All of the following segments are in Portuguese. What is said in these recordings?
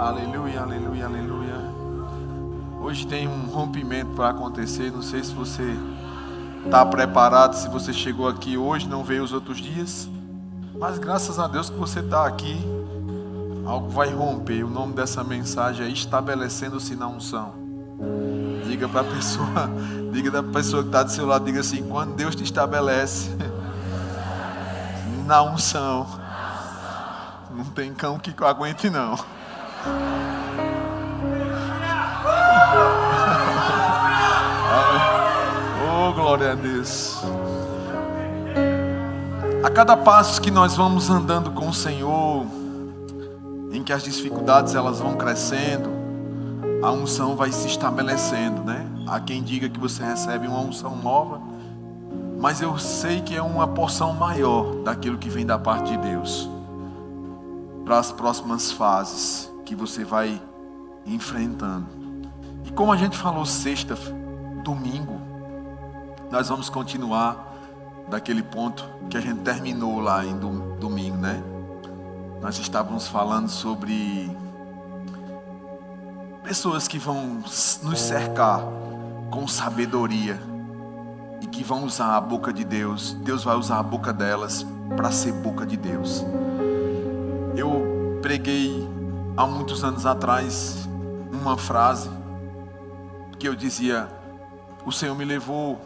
Aleluia, aleluia, aleluia. Hoje tem um rompimento para acontecer. Não sei se você está preparado, se você chegou aqui hoje, não veio os outros dias. Mas graças a Deus que você está aqui. Algo vai romper. O nome dessa mensagem é estabelecendo-se na unção. Diga para a pessoa, diga da pessoa que está do seu lado, diga assim: quando Deus te estabelece na unção, não tem cão que aguente não. Oh, glória a Deus. A cada passo que nós vamos andando com o Senhor, em que as dificuldades elas vão crescendo, a unção vai se estabelecendo, né? Há quem diga que você recebe uma unção nova, mas eu sei que é uma porção maior daquilo que vem da parte de Deus para as próximas fases que você vai enfrentando. E como a gente falou sexta, domingo, nós vamos continuar daquele ponto que a gente terminou lá em domingo, né? Nós estávamos falando sobre pessoas que vão nos cercar com sabedoria e que vão usar a boca de Deus. Deus vai usar a boca delas para ser boca de Deus. Eu preguei há muitos anos atrás uma frase que eu dizia: o Senhor me levou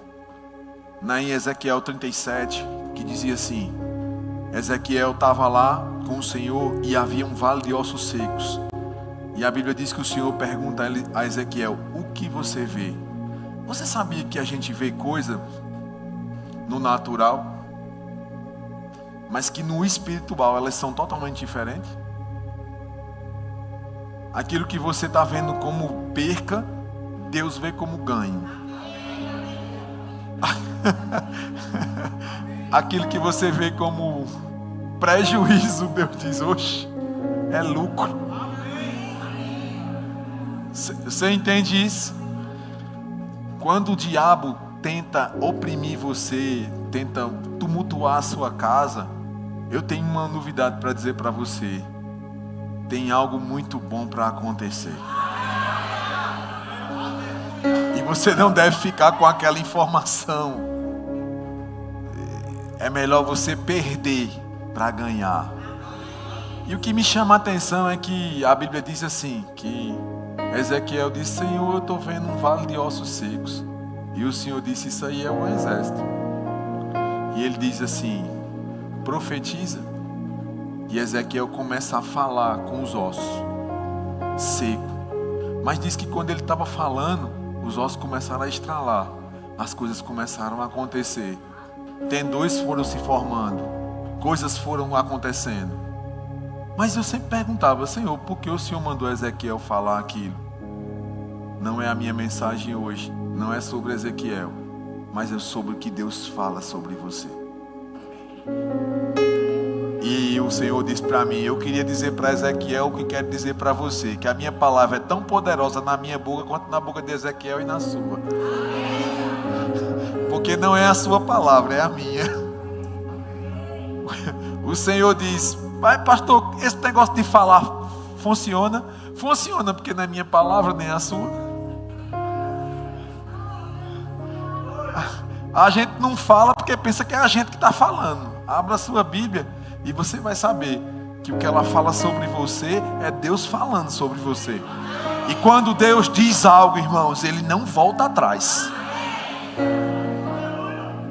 em Ezequiel 37, que dizia assim: Ezequiel estava lá com o Senhor e havia um vale de ossos secos. E a Bíblia diz que o Senhor pergunta a Ezequiel: o que você vê? Você sabia que a gente vê coisa no natural, mas que no espiritual elas são totalmente diferentes? Aquilo que você está vendo como perca, Deus vê como ganho. Aquilo que você vê como prejuízo, Deus diz: oxe, é lucro. Você entende isso? Quando o diabo tenta oprimir você, tenta tumultuar a sua casa, eu tenho uma novidade para dizer para você: tem algo muito bom para acontecer. E você não deve ficar com aquela informação. É melhor você perder para ganhar. E o que me chama a atenção é que a Bíblia diz assim, que Ezequiel disse: Senhor, eu estou vendo um vale de ossos secos. E o Senhor disse: isso aí é um exército. E ele diz assim: profetiza. E Ezequiel começa a falar com os ossos secos. Mas diz que quando ele estava falando, os ossos começaram a estralar. As coisas começaram a acontecer. Tendões foram se formando. Coisas foram acontecendo. Mas eu sempre perguntava: Senhor, por que o Senhor mandou Ezequiel falar aquilo? Não é a minha mensagem hoje. Não é sobre Ezequiel, mas é sobre o que Deus fala sobre você. E o Senhor disse para mim: eu queria dizer para Ezequiel o que quero dizer para você, que a minha palavra é tão poderosa na minha boca quanto na boca de Ezequiel e na sua. Porque não é a sua palavra, é a minha. O Senhor diz: vai, pastor, esse negócio de falar funciona? Funciona, porque não é minha palavra nem a sua. A gente não fala porque pensa que é a gente que está falando. Abra a sua Bíblia e você vai saber que o que ela fala sobre você é Deus falando sobre você. E quando Deus diz algo, irmãos, Ele não volta atrás.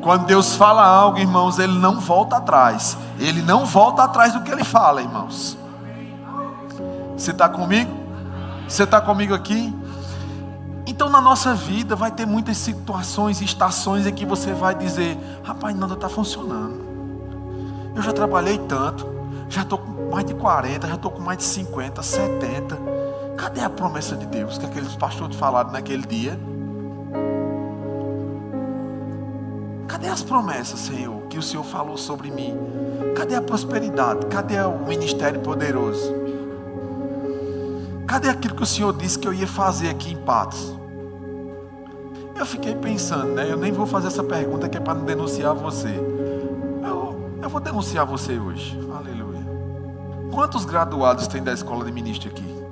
Quando Deus fala algo, irmãos, Ele não volta atrás. Ele não volta atrás do que Ele fala, irmãos. Você está comigo? Você está comigo aqui? Então na nossa vida vai ter muitas situações e estações em que você vai dizer: rapaz, nada está funcionando. Eu já trabalhei tanto, já estou com mais de 40, já estou com mais de 50, 70. Cadê a promessa de Deus que aqueles pastores falaram naquele dia? Cadê as promessas, Senhor, que o Senhor falou sobre mim? Cadê a prosperidade? Cadê o ministério poderoso? Cadê aquilo que o Senhor disse que eu ia fazer aqui em Patos? Eu fiquei pensando, né? Eu nem vou fazer essa pergunta que é para não denunciar você. Eu vou denunciar você hoje. Aleluia. Quantos graduados tem da escola de ministro aqui?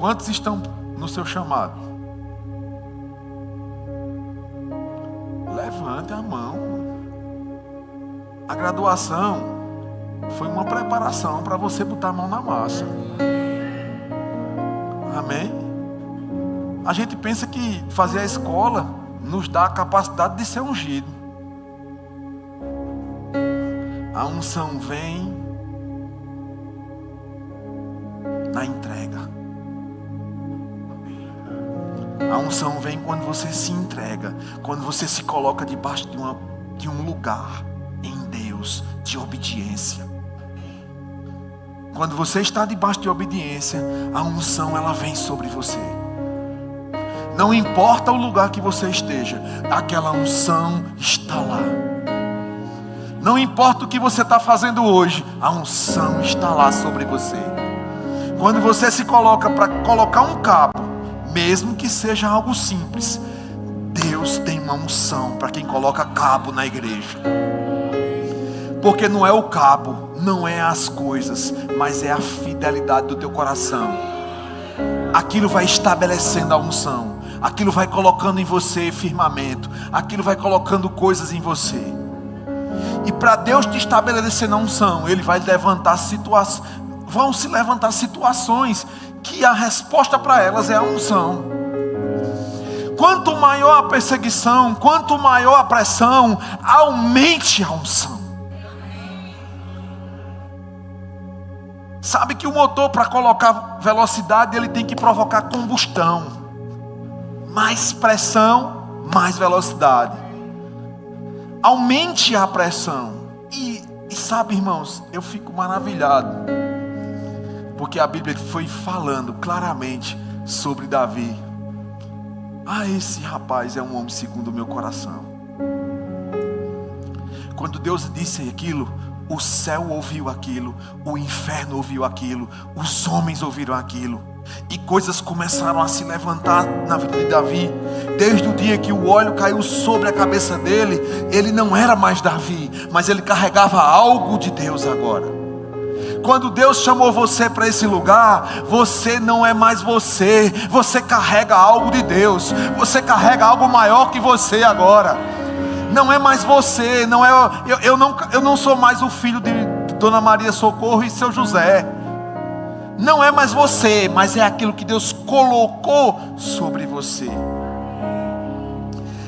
Quantos estão no seu chamado? Levante a mão. A graduação foi uma preparação para você botar a mão na massa. Amém? A gente pensa que fazer a escola nos dá a capacidade de ser ungido. A unção vem na entrega. A unção vem quando você se entrega, quando você se coloca debaixo de um lugar em Deus de obediência. Quando você está debaixo de obediência, a unção ela vem sobre você. Não importa o lugar que você esteja, aquela unção está lá. Não importa o que você está fazendo hoje, a unção está lá sobre você. Quando você se coloca para colocar um cabo, mesmo que seja algo simples, Deus tem uma unção para quem coloca cabo na igreja. Porque não é o cabo, não é as coisas, mas é a fidelidade do teu coração. Aquilo vai estabelecendo a unção, aquilo vai colocando em você firmamento, aquilo vai colocando coisas em você. E para Deus te estabelecer na unção, Ele vai levantar situações, vão se levantar situações que a resposta para elas é a unção. Quanto maior a perseguição, quanto maior a pressão, aumente a unção. Sabe que o motor, para colocar velocidade, ele tem que provocar combustão. Mais pressão, mais velocidade. Aumente a pressão. E sabe, irmãos, eu fico maravilhado, porque a Bíblia foi falando claramente sobre Davi. Esse rapaz é um homem segundo o meu coração. Quando Deus disse aquilo, o céu ouviu aquilo, o inferno ouviu aquilo, os homens ouviram aquilo, e coisas começaram a se levantar na vida de Davi. Desde o dia que o óleo caiu sobre a cabeça dele, ele não era mais Davi, mas ele carregava algo de Deus agora. Quando Deus chamou você para esse lugar, você não é mais você, você carrega algo de Deus, você carrega algo maior que você agora. Não é mais você, não é, eu não sou mais o filho de Dona Maria Socorro e seu José. Não é mais você, mas é aquilo que Deus colocou sobre você.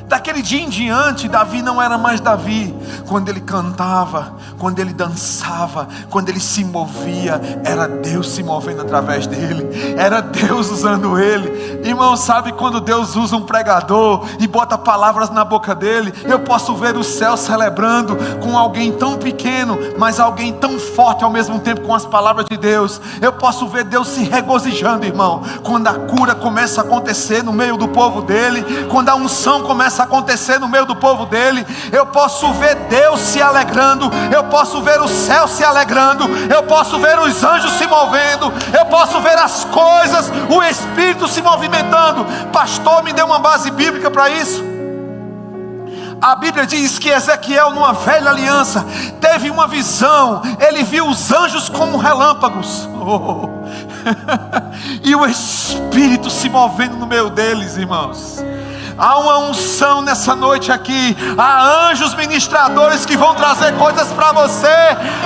Daquele dia em diante, Davi não era mais Davi. Quando ele cantava, quando ele dançava, quando ele se movia, era Deus se movendo através dele, era Deus usando ele. Irmão, sabe quando Deus usa um pregador e bota palavras na boca dele? Eu posso ver o céu celebrando com alguém tão pequeno, mas alguém tão forte ao mesmo tempo com as palavras de Deus. Eu posso ver Deus se regozijando, irmão, quando a cura começa a acontecer no meio do povo dele, quando a unção começa a acontecer no meio do povo dele. Eu posso ver Deus se alegrando, eu posso ver o céu se alegrando, eu posso ver os anjos se movendo, eu posso ver as coisas, o Espírito se movimentando. Pastor, me deu uma base bíblica para isso. A Bíblia diz que Ezequiel, numa velha aliança, teve uma visão. Ele viu os anjos como relâmpagos, e o Espírito se movendo no meio deles, irmãos. Há uma unção nessa noite aqui. Há anjos ministradores que vão trazer coisas para você.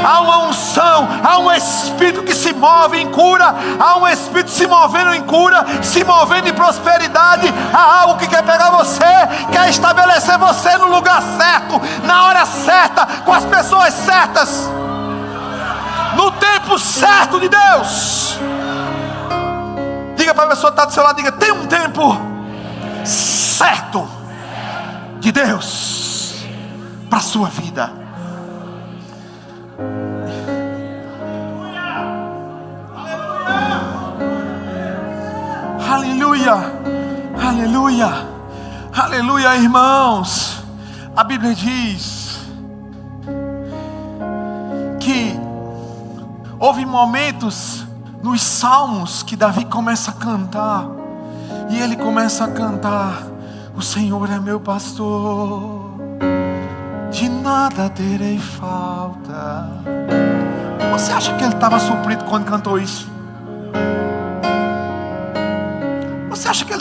Há uma unção, há um Espírito que se move em cura. Há um Espírito se movendo em cura, se movendo em prosperidade. Há algo que quer pegar você, quer estabelecer você no lugar certo, na hora certa, com as pessoas certas, no tempo certo de Deus. Diga para a pessoa que está do seu lado, diga: tem um tempo certo de Deus para a sua vida. Aleluia, aleluia, aleluia, irmãos. A Bíblia diz que houve momentos nos salmos que Davi começa a cantar. E ele começa a cantar: o Senhor é meu pastor, de nada terei falta. Você acha que ele estava suprido quando cantou isso?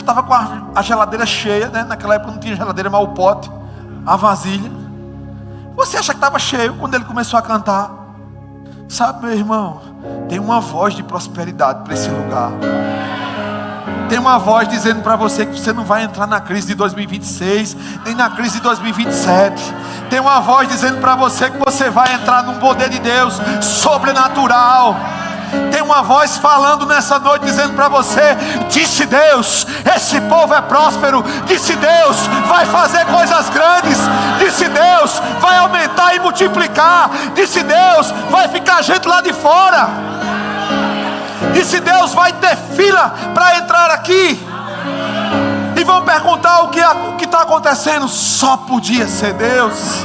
estava com a geladeira cheia, né? Naquela época não tinha geladeira, mas o pote, a vasilha. Você acha que estava cheio quando ele começou a cantar? Sabe, meu irmão, tem uma voz de prosperidade para esse lugar. Tem uma voz dizendo para você que você não vai entrar na crise de 2026, nem na crise de 2027. Tem uma voz dizendo para você que você vai entrar num poder de Deus sobrenatural. Tem uma voz falando nessa noite dizendo para você: disse Deus, esse povo é próspero. Disse Deus, vai fazer coisas grandes. Disse Deus, vai aumentar e multiplicar. Disse Deus, vai ficar gente lá de fora. Disse Deus, vai ter fila para entrar aqui. E vão perguntar o que está acontecendo. Só podia ser Deus.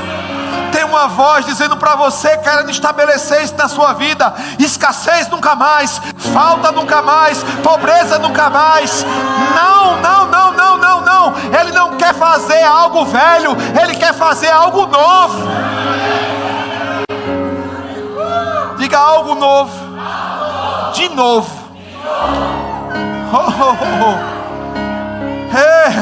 Tem uma voz dizendo para você, querendo estabelecer isso na sua vida: escassez nunca mais, falta nunca mais, pobreza nunca mais. Não, não, não, não, não, não. Ele não quer fazer algo velho, Ele quer fazer algo novo. Diga: algo novo. De novo. Oh, oh, oh. Hey.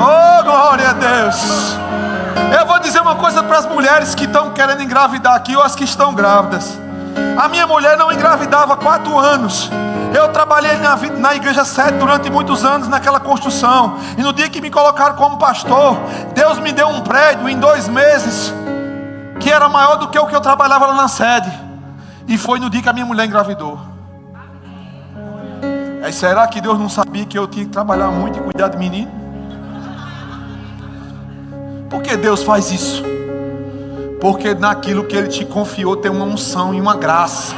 Oh, glória a Deus. Eu vou dizer uma coisa para as mulheres que estão querendo engravidar aqui, ou as que estão grávidas. A minha mulher não engravidava há 4 anos. Eu trabalhei na igreja 7 durante muitos anos naquela construção. E no dia que me colocaram como pastor, Deus me deu um prédio em 2 meses que era maior do que o que eu trabalhava lá na sede. E foi no dia que a minha mulher engravidou. Aí será que Deus não sabia que eu tinha que trabalhar muito e cuidar de menino? Por que Deus faz isso? Porque naquilo que Ele te confiou tem uma unção e uma graça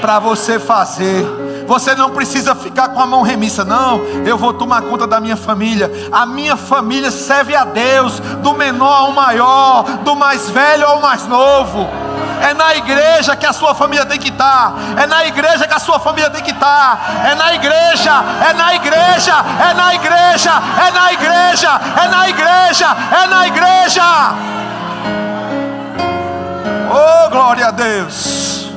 para você fazer. Você não precisa ficar com a mão remissa. Não, eu vou tomar conta da minha família. A minha família serve a Deus, do menor ao maior, do mais velho ao mais novo. É na igreja que a sua família tem que estar. É na igreja que a sua família tem que estar. É na igreja, é na igreja, é na igreja, é na igreja, é na igreja, é na igreja. Oh, glória a Deus.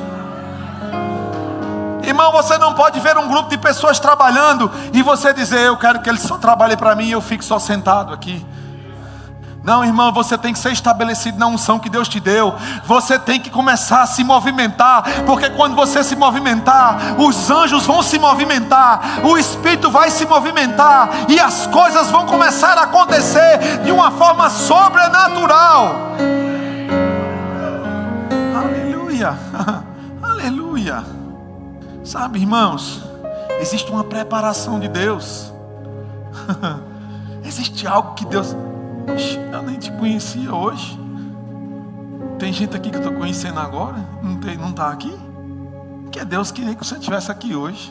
Irmão, você não pode ver um grupo de pessoas trabalhando e você dizer: eu quero que eles só trabalhem para mim e eu fico só sentado aqui. Não, irmão, você tem que ser estabelecido na unção que Deus te deu. Você tem que começar a se movimentar, porque quando você se movimentar, os anjos vão se movimentar, o Espírito vai se movimentar, e as coisas vão começar a acontecer de uma forma sobrenatural. Aleluia, aleluia. Sabe, irmãos, existe uma preparação de Deus. Existe algo que Deus... Eu nem te conhecia hoje. Tem gente aqui que eu estou conhecendo agora, não está aqui. Que Deus queria que você estivesse aqui hoje.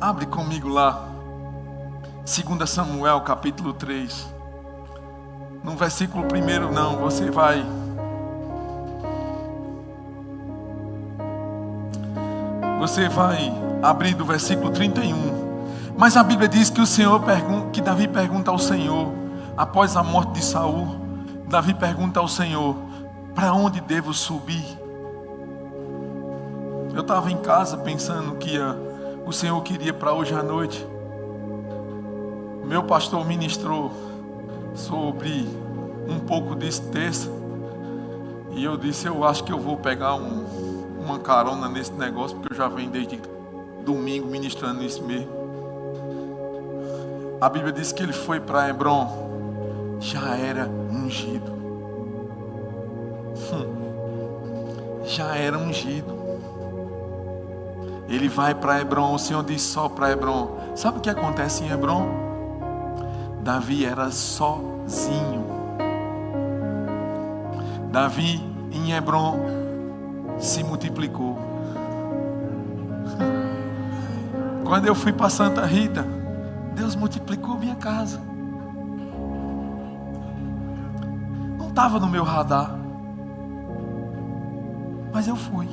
Abre comigo lá 2 Samuel capítulo 3. No versículo 1 não, você vai abrir do versículo 31. Mas a Bíblia diz que que Davi pergunta ao Senhor, após a morte de Saul, Davi pergunta ao Senhor: para onde devo subir? Eu estava em casa pensando que o Senhor queria para hoje à noite. Meu pastor ministrou sobre um pouco disso terça, e eu disse: eu acho que eu vou pegar uma carona nesse negócio, porque eu já venho desde domingo ministrando isso mesmo. A Bíblia diz que ele foi para Hebron, já era ungido. Já era ungido. Ele vai para Hebron, o Senhor diz só para Hebron. Sabe o que acontece em Hebron? Davi era sozinho. Davi em Hebron se multiplicou. Quando eu fui para Santa Rita, Deus multiplicou minha casa. Não estava no meu radar, mas eu fui.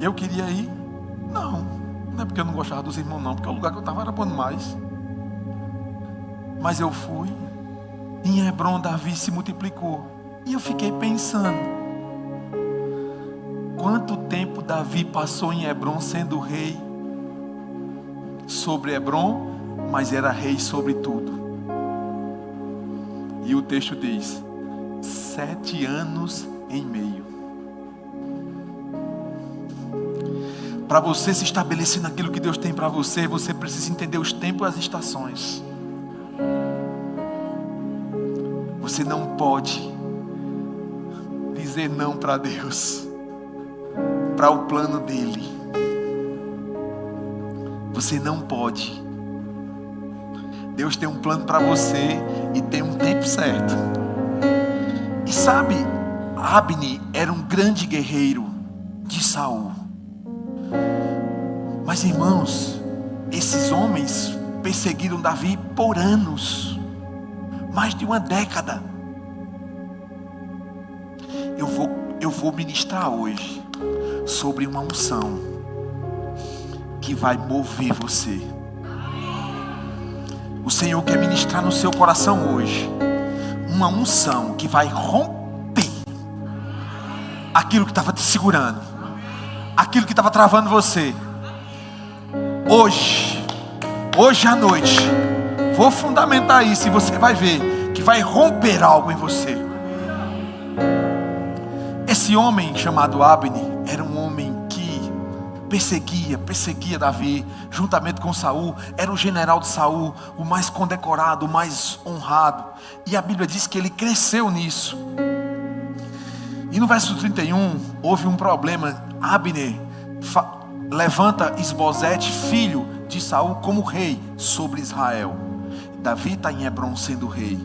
Eu queria ir? Não é porque eu não gostava dos irmãos, não, porque o lugar que eu estava era bom demais. Mas eu fui. Em Hebron, Davi se multiplicou. E eu fiquei pensando: Quanto tempo Davi passou em Hebrom sendo rei sobre Hebrom, mas era rei sobre tudo. E o texto diz: 7 anos e meio. Para você se estabelecer naquilo que Deus tem para você, você precisa entender os tempos e as estações. Você não pode dizer não para Deus, para o plano dele. Você não pode. Deus tem um plano para você e tem um tempo certo. E sabe, Abner era um grande guerreiro de Saul. Mas irmãos, esses homens perseguiram Davi por anos, mais de uma década. Eu vou ministrar hoje sobre uma unção que vai mover você. O Senhor quer ministrar no seu coração hoje uma unção que vai romper aquilo que estava te segurando, aquilo que estava travando você. Hoje à noite, vou fundamentar isso e você vai ver que vai romper algo em você. Esse homem chamado Abner era um homem que perseguia Davi, juntamente com Saul. Era o general de Saul, o mais condecorado, o mais honrado. E a Bíblia diz que ele cresceu nisso. E no verso 31, houve um problema. Abner levanta Isbosete, filho de Saul, como rei sobre Israel. Davi está em Hebrom sendo rei.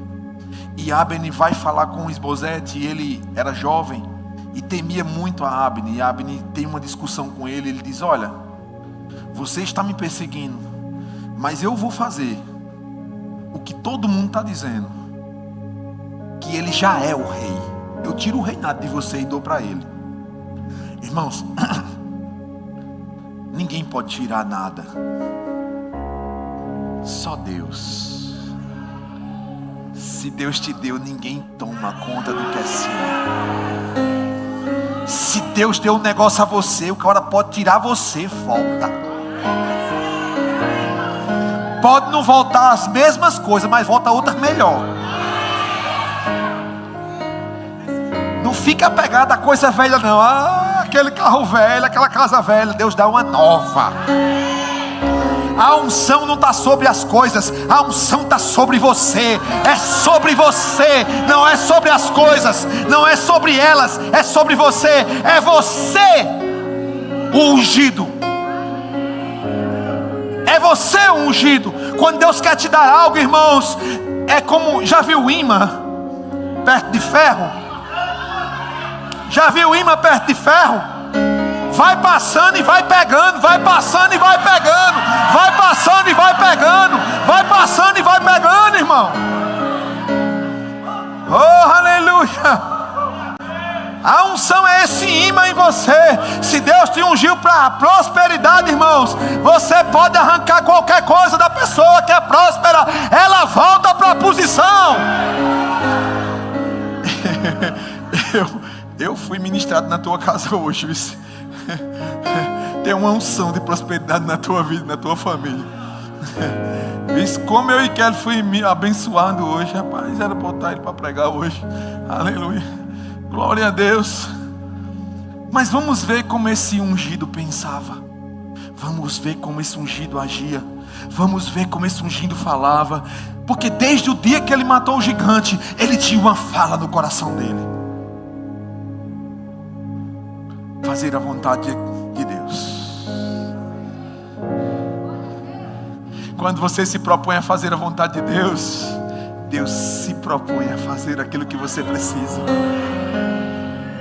E Abner vai falar com Isbosete, e ele era jovem e temia muito a Abner. E Abner tem uma discussão com ele. Ele diz: olha, você está me perseguindo, mas eu vou fazer o que todo mundo está dizendo, que ele já é o rei. Eu tiro o reinado de você e dou para ele. Irmãos, ninguém pode tirar nada, só Deus. Se Deus te deu, ninguém toma conta do que é seu. Se Deus deu um negócio a você, o cara pode tirar você, volta. Pode não voltar as mesmas coisas, mas volta outras melhor. Não fica apegado a coisa velha não. Aquele carro velho, aquela casa velha. Deus dá uma nova. A unção não está sobre as coisas, a unção está sobre você. É sobre você, não é sobre as coisas, não é sobre elas, é sobre você. É você o ungido. É você o ungido. Quando Deus quer te dar algo, irmãos, é como, já viu o imã perto de ferro? Já viu o imã perto de ferro? Vai passando e vai pegando, vai passando e vai pegando, vai passando e vai pegando, vai passando e vai pegando, irmão. Oh, aleluia. A unção é esse imã em você. Se Deus te ungiu para prosperidade, irmãos, você pode arrancar qualquer coisa da pessoa que é próspera, ela volta para a posição. Eu fui ministrado na tua casa hoje. Tem uma unção de prosperidade na tua vida, na tua família. Como eu e Kelly fui me abençoando hoje, rapaz, era botar ele para pregar hoje. Aleluia, glória a Deus. Mas vamos ver como esse ungido pensava. Vamos ver como esse ungido agia. Vamos ver como esse ungido falava. Porque desde o dia que ele matou o gigante, ele tinha uma fala no coração dele: fazer a vontade de Deus. Quando você se propõe a fazer a vontade de Deus, Deus se propõe a fazer aquilo que você precisa.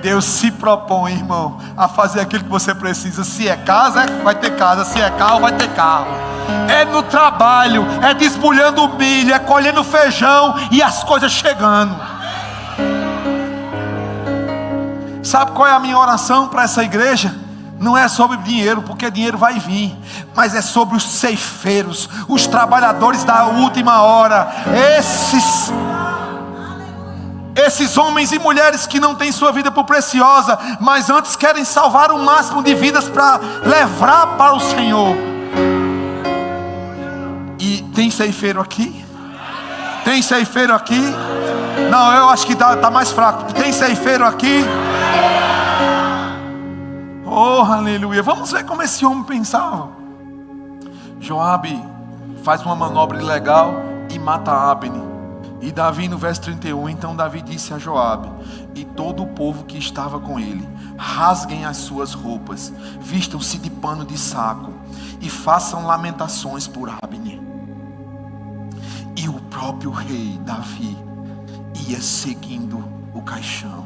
Deus se propõe, irmão, a fazer aquilo que você precisa. Se é casa, vai ter casa. Se é carro, vai ter carro. É no trabalho, é desbulhando milho, é colhendo feijão e as coisas chegando. Sabe qual é a minha oração para essa igreja? Não é sobre dinheiro, porque dinheiro vai vir, mas é sobre os ceifeiros, os trabalhadores da última hora. Esses Esses homens e mulheres que não têm sua vida por preciosa, mas antes querem salvar o máximo de vidas para levar para o Senhor. E tem ceifeiro aqui? Tem ceifeiro aqui? Não, eu acho que está mais fraco. Tem ceifeiro aqui? Oh, aleluia. Vamos ver como esse homem pensava. Joabe faz uma manobra ilegal e mata Abner. E Davi, no verso 31, então Davi disse a Joabe e todo o povo que estava com ele: rasguem as suas roupas, vistam-se de pano de saco e façam lamentações por Abner. E o próprio rei Davi ia seguindo o caixão.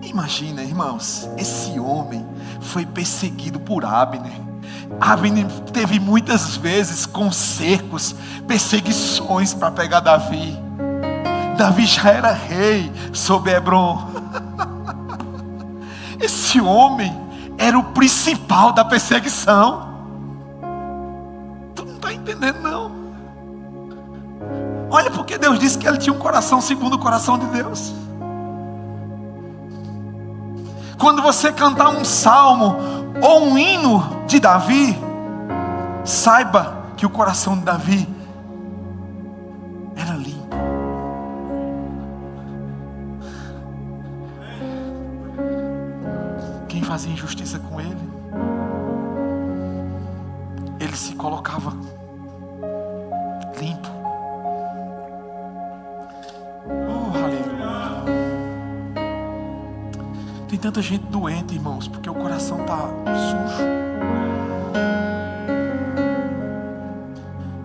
Imagina, irmãos, esse homem foi perseguido por Abner. Abner teve muitas vezes com cercos, perseguições para pegar Davi. Davi já era rei sobre Hebron. Esse homem era o principal da perseguição. Tu não está entendendo, não? Olha porque Deus disse que ele tinha um coração segundo o coração de Deus. Quando você cantar um salmo ou um hino de Davi, saiba que o coração de Davi era limpo. Quem fazia injustiça com ele, ele se colocava limpo. Oh, aleluia. Tem tanta gente doente, irmãos, porque o coração está sujo.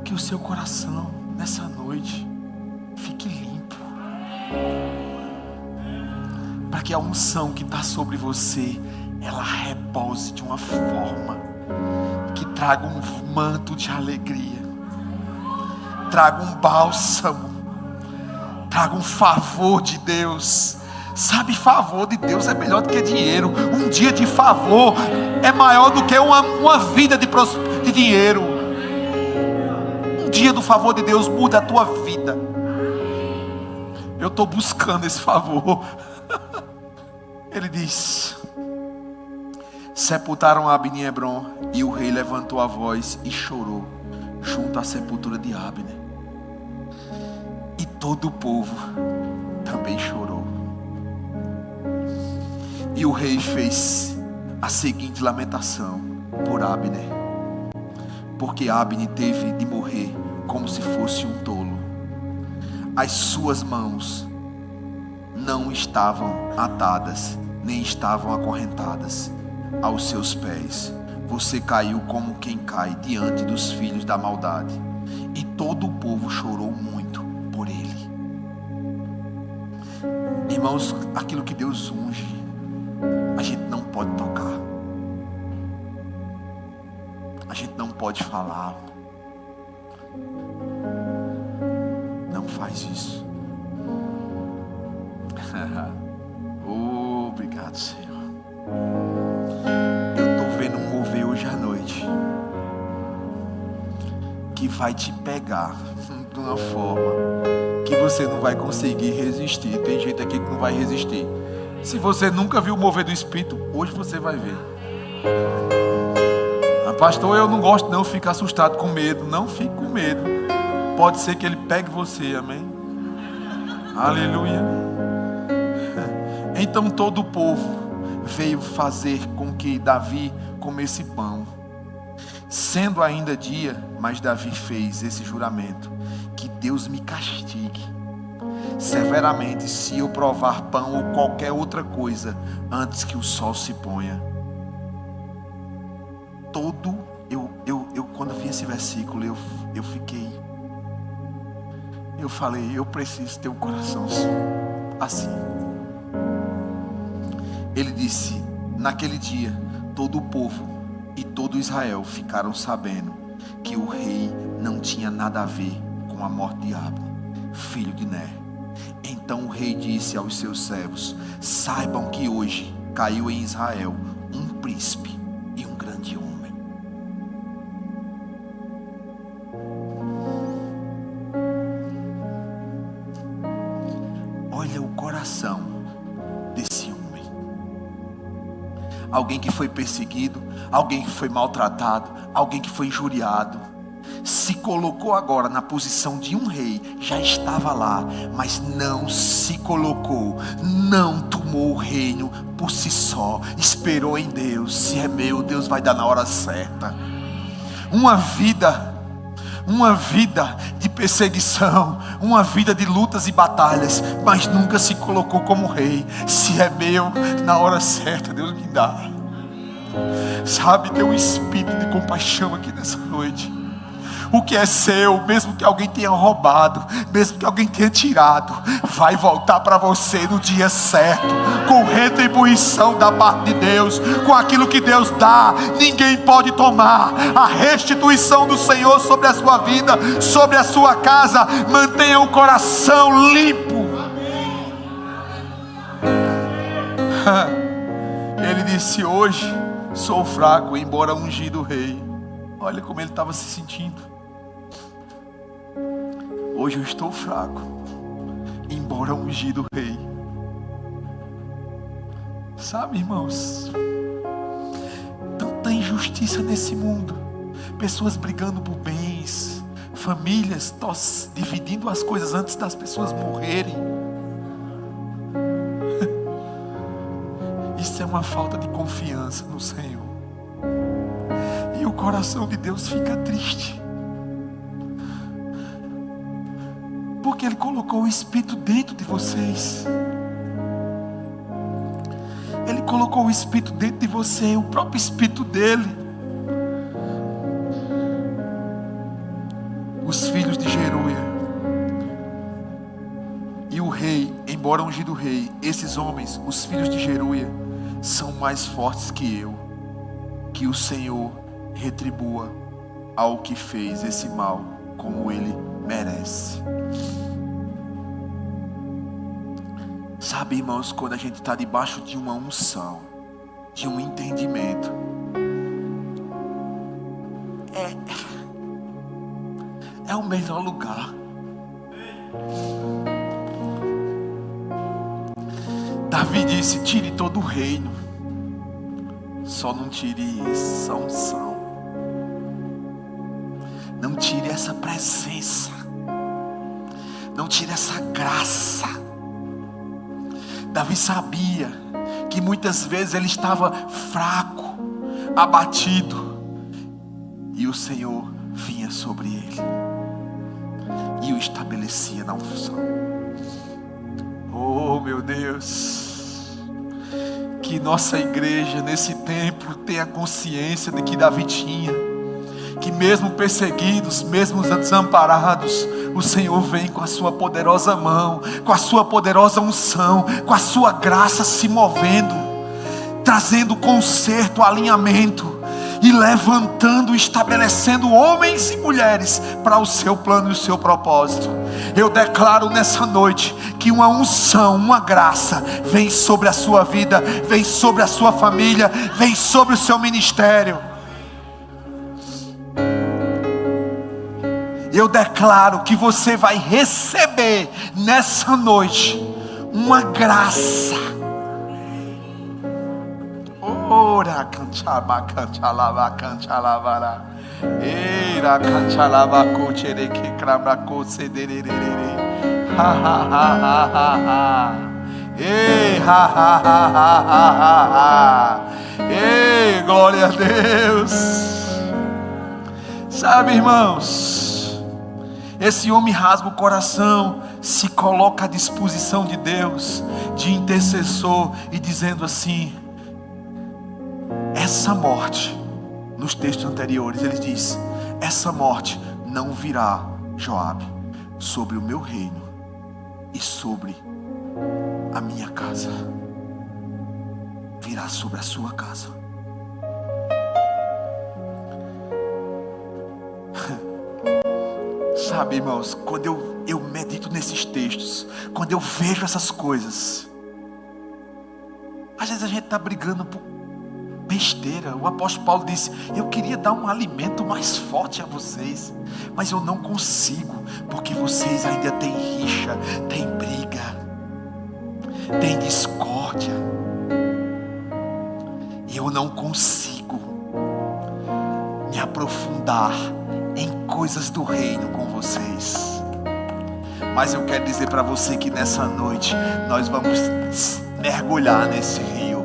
Que o seu coração, nessa noite, fique limpo. Para que a unção que está sobre você, ela repouse de uma forma que traga um manto de alegria, traga um bálsamo, traga um favor de Deus. Sabe, favor de Deus é melhor do que dinheiro. Um dia de favor é maior do que uma vida de dinheiro. Um dia do favor de Deus muda a tua vida. Eu estou buscando esse favor. Ele diz: sepultaram Abner em Hebron, e o rei levantou a voz e chorou junto à sepultura de Abner. E todo o povo também chorou. E o rei fez a seguinte lamentação por Abner, porque Abner teve de morrer como se fosse um tolo. As suas mãos não estavam atadas, nem estavam acorrentadas aos seus pés. Você caiu como quem cai diante dos filhos da maldade. E todo o povo chorou muito por ele. Irmãos, aquilo que Deus unge, a gente não pode tocar, a gente não pode falar. Não faz isso. Obrigado, Senhor. Eu estou vendo um mover hoje à noite que vai te pegar de uma forma que você não vai conseguir resistir. Tem gente aqui que não vai resistir. Se você nunca viu o mover do Espírito, hoje você vai ver. Pastor, eu não gosto não, fico assustado, com medo. Não fique com medo. Pode ser que ele pegue você, amém? Aleluia. Então todo o povo veio fazer com que Davi comesse pão. Sendo ainda dia, mas Davi fez esse juramento: que Deus me castigue severamente se eu provar pão ou qualquer outra coisa antes que o sol se ponha. Eu quando vi esse versículo, eu falei, eu preciso ter um coração assim. Ele disse: naquele dia, todo o povo e todo Israel ficaram sabendo que o rei não tinha nada a ver com a morte de Abner, filho de Ner. Então o rei disse aos seus servos: saibam que hoje caiu em Israel um príncipe e um grande homem. Olha o alguém que foi perseguido, alguém que foi maltratado, alguém que foi injuriado, se colocou agora na posição de um rei, já estava lá, mas não se colocou, não tomou o reino por si só, esperou em Deus. Se é meu, Deus vai dar na hora certa. Uma vida de perseguição, uma vida de lutas e batalhas, mas nunca se colocou como rei. Se é meu, na hora certa Deus me dá. Sabe, tem um espírito de compaixão aqui nessa noite. O que é seu, mesmo que alguém tenha roubado, mesmo que alguém tenha tirado, vai voltar para você no dia certo, com retribuição da parte de Deus, com aquilo que Deus dá. Ninguém pode tomar a restituição do Senhor sobre a sua vida, sobre a sua casa. Mantenha o coração limpo. Ele disse: hoje sou fraco, embora ungido rei. Olha como ele estava se sentindo. Hoje eu estou fraco, embora ungido rei. Sabe, irmãos, tanta injustiça nesse mundo, pessoas brigando por bens, famílias dividindo as coisas antes das pessoas morrerem. Isso é uma falta de confiança no Senhor, e o coração de Deus fica triste, porque Ele colocou o Espírito dentro de vocês. Ele colocou o Espírito dentro de você, o próprio Espírito dele. Os filhos de Jeruia e o rei, embora ungido rei, esses homens, os filhos de Jeruia, são mais fortes que eu. Que o Senhor retribua ao que fez esse mal como ele merece. Sabe, irmãos, quando a gente está debaixo de uma unção, de um entendimento, é o melhor lugar. Davi disse: tire todo o reino, só não tire essa unção, não tire essa presença, não tire essa graça. Davi sabia que muitas vezes ele estava fraco, abatido, e o Senhor vinha sobre ele e o estabelecia na unção. Oh, meu Deus, que nossa igreja nesse tempo tenha consciência de que Davi tinha, que mesmo perseguidos, mesmo desamparados, o Senhor vem com a sua poderosa mão, com a sua poderosa unção, com a sua graça se movendo, trazendo conserto, alinhamento e levantando, estabelecendo homens e mulheres para o seu plano e o seu propósito. Eu declaro nessa noite que uma unção, uma graça vem sobre a sua vida, vem sobre a sua família, vem sobre o seu ministério. Eu declaro que você vai receber nessa noite uma graça. Ora canchaba canchalava canchalava. Era canchalava cocheré que crabra cocederere. Ha ha ha ha ha ha. Ei ha ha ha ha ha ha. Ei, glória a Deus. Sabe, irmãos, esse homem rasga o coração, se coloca à disposição de Deus, de intercessor, e dizendo assim: essa morte, nos textos anteriores ele diz: essa morte não virá, Joabe, sobre o meu reino e sobre a minha casa, virá sobre a sua casa. Sabe, irmãos, quando eu medito nesses textos, quando eu vejo essas coisas, às vezes a gente está brigando por besteira. O apóstolo Paulo disse: eu queria dar um alimento mais forte a vocês, mas eu não consigo, porque vocês ainda têm rixa, têm briga, têm discórdia. E eu não consigo me aprofundar em coisas do reino com vocês. Mas eu quero dizer para você que nessa noite nós vamos mergulhar nesse rio.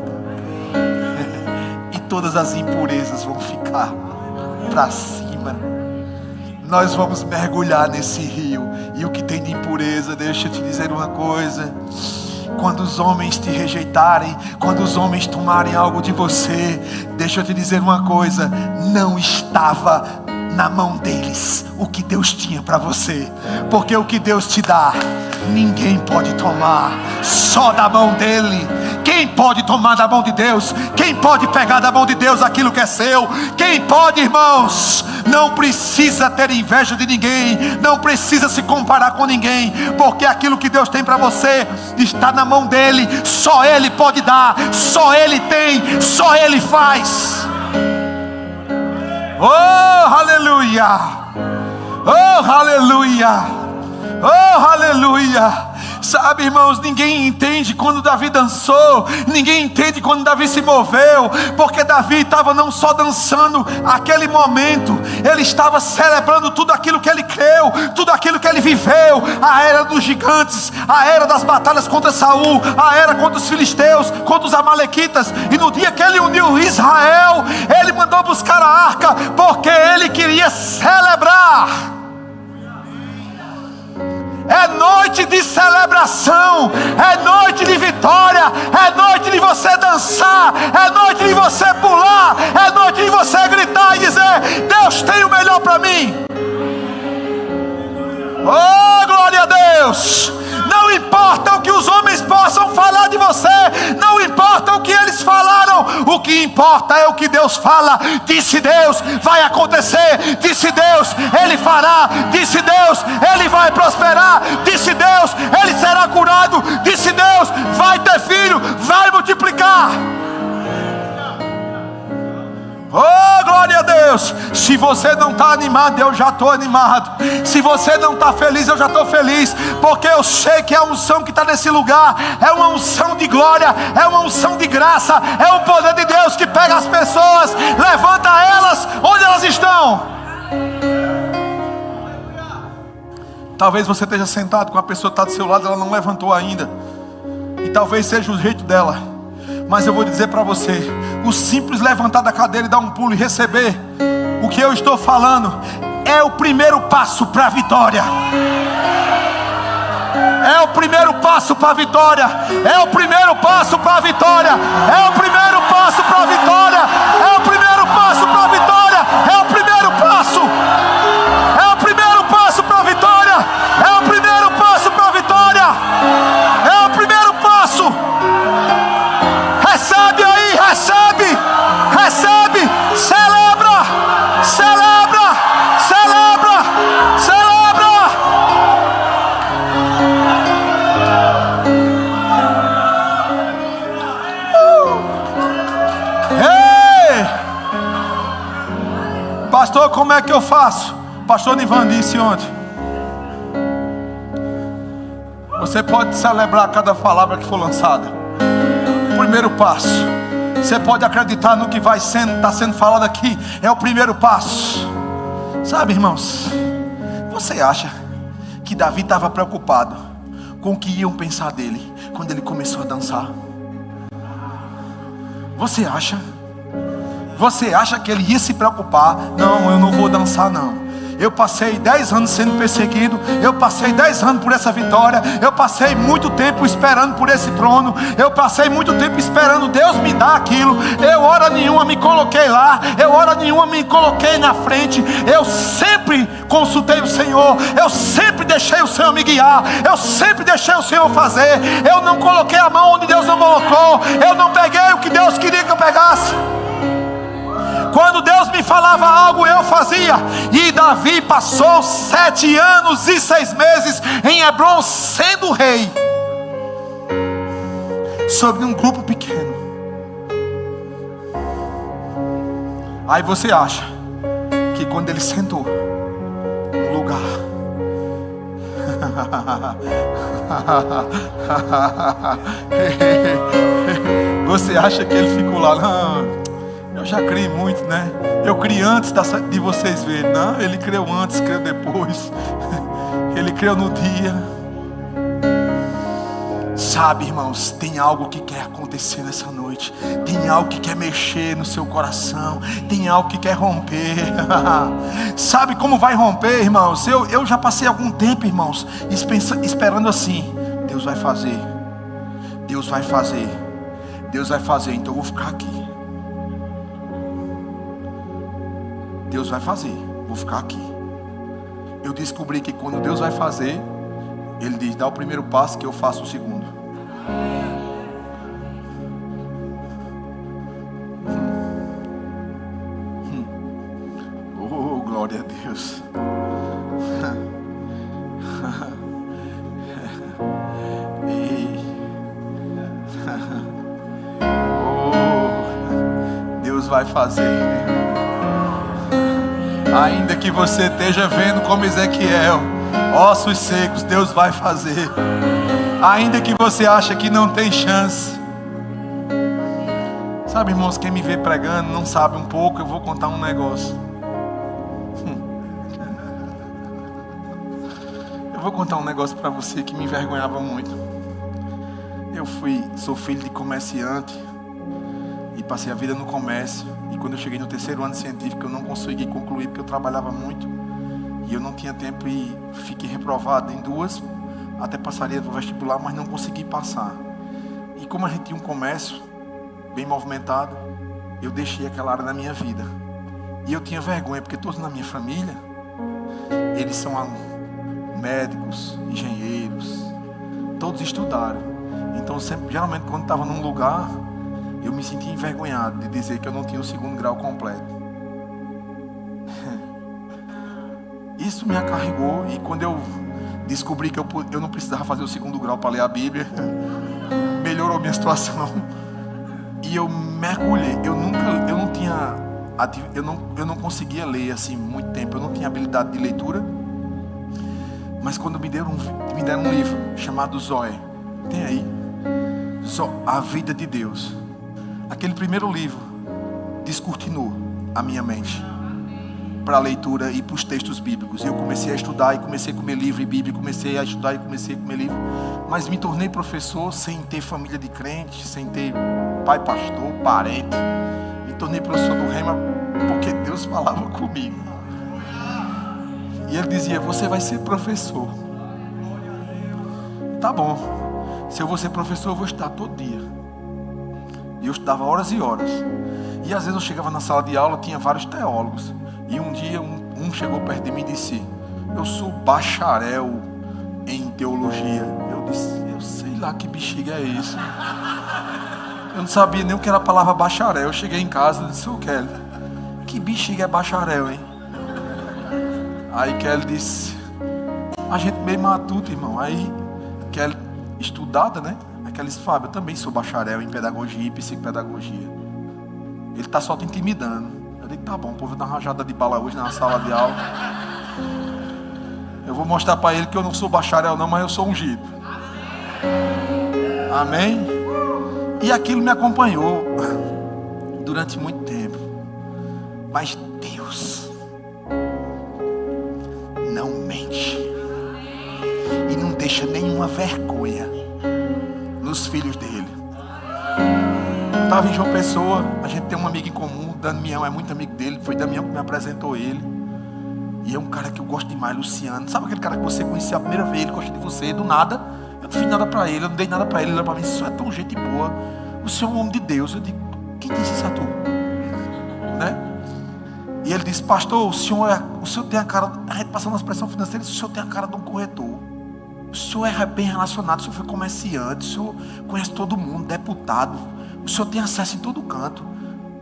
E todas as impurezas vão ficar para cima. Nós vamos mergulhar nesse rio. E o que tem de impureza, deixa eu te dizer uma coisa. Quando os homens te rejeitarem, quando os homens tomarem algo de você, deixa eu te dizer uma coisa: não estava na mão deles o que Deus tinha para você, porque o que Deus te dá, ninguém pode tomar, só da mão dele. Quem pode tomar da mão de Deus? Quem pode pegar da mão de Deus aquilo que é seu? Quem pode, irmãos? Não precisa ter inveja de ninguém, não precisa se comparar com ninguém, porque aquilo que Deus tem para você está na mão dele. Só ele pode dar, só ele tem, só ele faz. Oh, aleluia! Oh, aleluia! Oh, aleluia! Sabe, irmãos, ninguém entende quando Davi dançou, ninguém entende quando Davi se moveu, porque Davi estava não só dançando aquele momento, ele estava celebrando tudo aquilo que ele creu, tudo aquilo que ele viveu, a era dos gigantes, a era das batalhas contra Saul, a era contra os filisteus, contra os amalequitas. E no dia que ele uniu Israel, ele mandou buscar a arca, porque ele queria celebrar. É noite de celebração, é noite de vitória, é noite de você dançar, é noite de você pular, é noite de você gritar e dizer: Deus tem o melhor para mim. Oh, glória a Deus! Não importa o que os homens possam falar de você, não importa o que eles falaram, o que importa é o que Deus fala. Disse Deus, vai acontecer. Disse Deus, Ele fará. Disse Deus, Ele vai prosperar. Disse Deus, Ele será curado. Disse Deus, vai ter filho, vai multiplicar. Oh, glória a Deus! Se você não está animado, eu já estou animado. Se você não está feliz, eu já estou feliz, porque eu sei que a unção que está nesse lugar é uma unção de glória, é uma unção de graça, é o poder de Deus que pega as pessoas, levanta elas onde elas estão. Talvez você esteja sentado com a pessoa que está do seu lado, ela não levantou ainda, e talvez seja o jeito dela. Mas eu vou dizer para você, o simples levantar da cadeira e dar um pulo e receber o que eu estou falando é o primeiro passo para a vitória. É o primeiro passo para a vitória. É o primeiro passo para a vitória. É o primeiro passo para a vitória. É o primeiro passo para a vitória. É o primeiro passo. É o primeiro passo para a vitória. É o primeiro passo para a vitória. É o primeiro passo. Recebe aí, recebe, recebe, celebra, celebra, celebra, celebra. Ei! Pastor, como é que eu faço? Pastor Nivan disse ontem. Você pode celebrar cada palavra que for lançada. Primeiro passo, você pode acreditar no que está sendo falado aqui, é o primeiro passo. Sabe, irmãos, você acha que Davi estava preocupado com o que iam pensar dele quando ele começou a dançar? Você acha que ele ia se preocupar? Não, eu não vou dançar não. Eu passei 10 anos sendo perseguido, eu passei 10 anos por essa vitória, eu passei muito tempo esperando por esse trono, eu passei muito tempo esperando Deus me dar aquilo. Eu hora nenhuma me coloquei lá, eu hora nenhuma me coloquei na frente, eu sempre consultei o Senhor, eu sempre deixei o Senhor me guiar, eu sempre deixei o Senhor fazer, eu não coloquei a mão onde Deus não colocou, eu não peguei o que Deus queria que eu pegasse. Quando Deus me falava algo, eu fazia. E Davi passou 7 anos e 6 meses em Hebrom sendo rei sobre um grupo pequeno. Aí você acha que quando ele sentou no lugar, você acha que ele ficou lá? Não. Eu já criei muito, né? Eu criei antes de vocês verem. Não, ele criou antes, criou depois. Ele criou no dia. Sabe, irmãos, tem algo que quer acontecer nessa noite. Tem algo que quer mexer no seu coração. Tem algo que quer romper. Sabe como vai romper, irmãos? Eu já passei algum tempo, irmãos, esperando assim: Deus vai fazer. Deus vai fazer. Deus vai fazer, então eu vou ficar aqui. Deus vai fazer, vou ficar aqui. Eu descobri que quando Deus vai fazer, Ele diz: dá o primeiro passo que eu faço o segundo. Oh, glória a Deus. Oh, Deus vai fazer. Ainda que você esteja vendo como Ezequiel, ossos secos, Deus vai fazer. Ainda que você acha que não tem chance. Sabe, irmãos, quem me vê pregando não sabe um pouco. Eu vou contar um negócio. Eu vou contar um negócio para você que me envergonhava muito. Sou filho de comerciante e passei a vida no comércio. E quando eu cheguei no terceiro ano científico, eu não consegui concluir porque eu trabalhava muito e eu não tinha tempo e fiquei reprovado em 2. Até passaria no vestibular, mas não consegui passar. E como a gente tinha um comércio bem movimentado, eu deixei aquela área na minha vida. E eu tinha vergonha, porque todos na minha família, eles são médicos, engenheiros, todos estudaram. Então sempre, geralmente quando estava num lugar, eu me sentia envergonhado de dizer que eu não tinha o 2º grau completo. Isso me acarregou, e quando eu descobri que eu não precisava fazer o 2º grau para ler a Bíblia, melhorou minha situação. E eu mergulhei. Eu não conseguia ler assim muito tempo. Eu não tinha habilidade de leitura. Mas quando me deram um livro chamado Zoé, tem aí, A Vida de Deus. Aquele primeiro livro descortinou a minha mente para a leitura e para os textos bíblicos. Eu comecei a estudar e comecei a comer livro e Bíblia, comecei a estudar e comecei a comer livro. Mas me tornei professor sem ter família de crente, sem ter pai pastor, parente. Me tornei professor do Rema porque Deus falava comigo. E Ele dizia: você vai ser professor. Tá bom. Se eu vou ser professor, eu vou estudar todo dia. E eu estudava horas e horas. E às vezes eu chegava na sala de aula, tinha vários teólogos. E um dia um chegou perto de mim e disse: eu sou bacharel em teologia. Eu disse: eu sei lá que bexiga é isso. Eu não sabia nem o que era a palavra bacharel. Eu cheguei em casa e disse: ô Kelly, que bexiga é bacharel, hein? Aí Kelly disse: a gente meio matuto, irmão. Aí Kelly, estudada, né? Aí Kelly disse: Fábio, eu também sou bacharel em pedagogia e psicopedagogia. Ele está só te intimidando. Eu digo: tá bom, o povo dá uma rajada de bala hoje na sala de aula. Eu vou mostrar para ele que eu não sou bacharel não, mas eu sou ungido. Amém? E aquilo me acompanhou durante muito tempo. Mas Deus não mente e não deixa nenhuma vergonha nos filhos dele. Eu estava em João Pessoa, a gente tem um amigo em comum, Damião é muito amigo dele, foi Damião que me apresentou ele. E é um cara que eu gosto demais, Luciano. Sabe aquele cara que você conheceu a primeira vez, ele gosta de você, do nada? Eu não fiz nada para ele, eu não dei nada para ele. Ele olhou para mim: o senhor é tão gente boa, o senhor é um homem de Deus. Eu digo: quem disse isso a tu? Né? E ele disse: pastor, o senhor tem a cara, a gente passando na expressão financeira, o senhor tem a cara de um corretor. O senhor é bem relacionado, o senhor foi comerciante, o senhor conhece todo mundo, deputado, o senhor tem acesso em todo canto.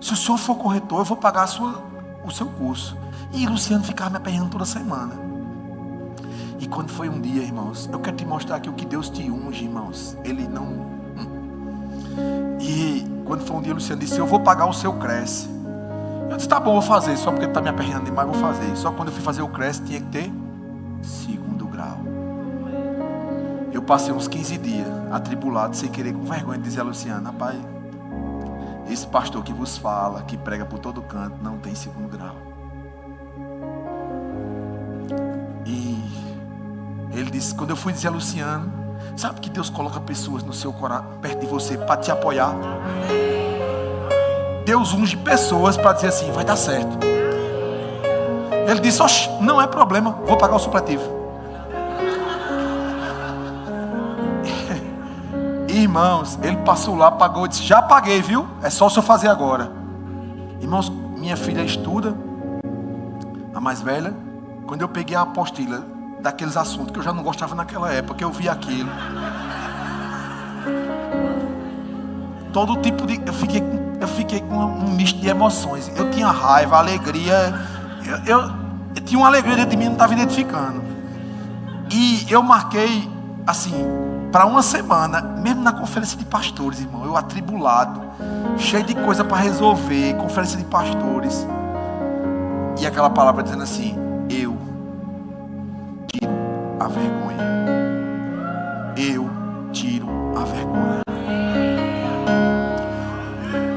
Se o senhor for corretor, eu vou pagar o seu curso. E Luciano ficava me aperreando toda semana. E quando foi um dia, irmãos, eu quero te mostrar que o que Deus te unge, irmãos, Ele não... E quando foi um dia, Luciano disse: eu vou pagar o seu Cresce. Eu disse: tá bom, vou fazer, só porque ele está me aperreando demais, vou fazer. Só que quando eu fui fazer o Cresce, tinha que ter 2º grau. Eu passei uns 15 dias atribulado, sem querer, com vergonha de dizer a Luciano: rapaz, esse pastor que vos fala, que prega por todo canto, não tem segundo grau. E ele disse, quando eu fui dizer a Luciano, sabe que Deus coloca pessoas no seu coração, perto de você, para te apoiar? Deus unge pessoas para dizer assim, vai dar certo. Ele disse, oxe, não é problema, vou pagar o supletivo. Irmãos, ele passou lá, pagou e disse, já paguei, viu? É só o senhor fazer agora. Irmãos, minha filha estuda, a mais velha. Quando eu peguei a apostila daqueles assuntos que eu já não gostava naquela época, que eu vi aquilo, todo tipo de... Eu fiquei com um misto de emoções. Eu tinha raiva, alegria. Eu tinha uma alegria dentro de mim, não estava identificando. E eu marquei, assim, para uma semana, mesmo na conferência de pastores, irmão, eu atribulado, cheio de coisa para resolver, conferência de pastores. E aquela palavra dizendo assim, eu tiro a vergonha. Eu tiro a vergonha.